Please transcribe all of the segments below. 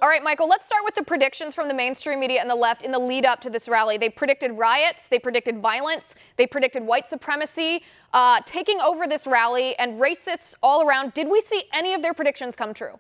All right, Michael, let's start with the predictions from the mainstream media and the left in the lead up to this rally. They predicted riots, they predicted violence, they predicted white supremacy taking over this rally and racists all around. Did we see any of their predictions come true?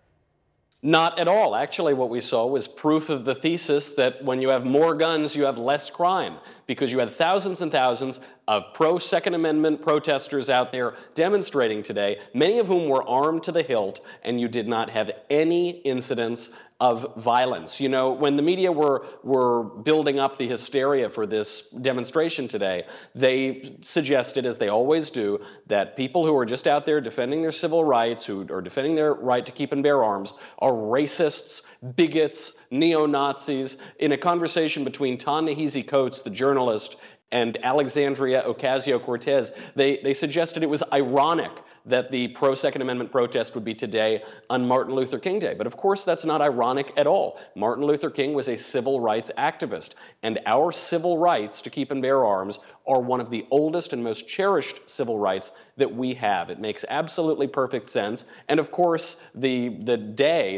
Not at all. Actually, what we saw was proof of the thesis that when you have more guns, you have less crime, because you had thousands and thousands of pro-Second Amendment protesters out there demonstrating today, many of whom were armed to the hilt, and you did not have any incidents of violence. You know, when the media were building up the hysteria for this demonstration today, they suggested, as they always do, that people who are just out there defending their civil rights, who are defending their right to keep and bear arms, are racists, bigots, neo-Nazis. In a conversation between Ta-Nehisi Coates, the journalist, and Alexandria Ocasio-Cortez, they suggested it was ironic that the pro-Second Amendment protest would be today on Martin Luther King Day. But of course, that's not ironic at all. Martin Luther King was a civil rights activist, and our civil rights to keep and bear arms are one of the oldest and most cherished civil rights that we have. It makes absolutely perfect sense. And of course, the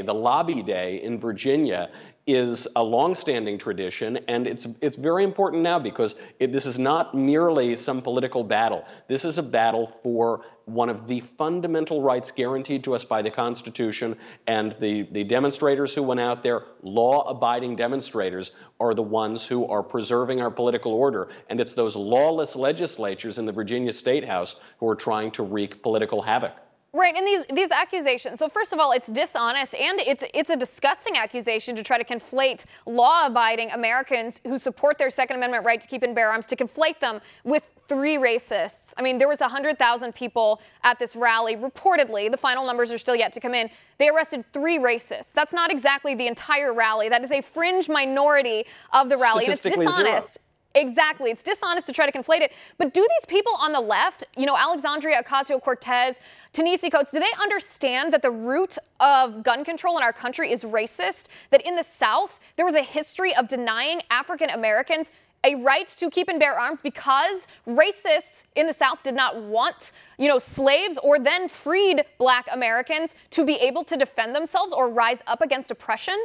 lobby day in Virginia is a long-standing tradition, and it's very important now because this is not merely some political battle. This is a battle for one of the fundamental rights guaranteed to us by the Constitution, and the demonstrators who went out there, law-abiding demonstrators, are the ones who are preserving our political order, and it's those lawless legislatures in the Virginia State House who are trying to wreak political havoc. Right, and these accusations. So first of all, it's dishonest, and it's a disgusting accusation to try to conflate law-abiding Americans who support their Second Amendment right to keep and bear arms, to conflate them with three racists. I mean, there was 100,000 people at this rally. Reportedly, the final numbers are still yet to come in. They arrested three racists. That's not exactly the entire rally. That is a fringe minority of the rally, and it's dishonest. Zero. Exactly. It's dishonest to try to conflate it. But do these people on the left, you know, Alexandria Ocasio-Cortez, Ta-Nehisi Coates, do they understand that the root of gun control in our country is racist? That in the South, there was a history of denying African Americans a right to keep and bear arms because racists in the South did not want, you know, slaves or then freed Black Americans to be able to defend themselves or rise up against oppression?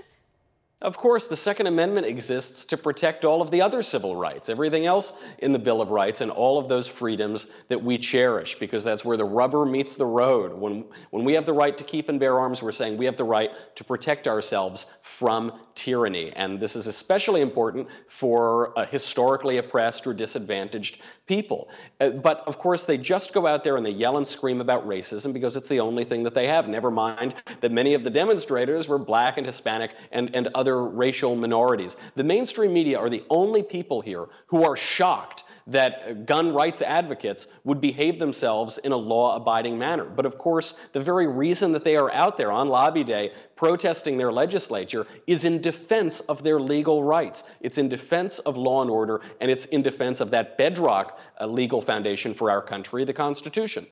Of course, the Second Amendment exists to protect all of the other civil rights, everything else in the Bill of Rights, and all of those freedoms that we cherish, because that's where the rubber meets the road. When we have the right to keep and bear arms, we're saying we have the right to protect ourselves from tyranny. And this is especially important for historically oppressed or disadvantaged people. But of course, they just go out there and they yell and scream about racism because it's the only thing that they have. Never mind that many of the demonstrators were Black and Hispanic and other racial minorities. The mainstream media are the only people here who are shocked that gun rights advocates would behave themselves in a law-abiding manner. But of course, the very reason that they are out there on Lobby Day protesting their legislature is in defense of their legal rights. It's in defense of law and order, and it's in defense of that bedrock legal foundation for our country, the Constitution.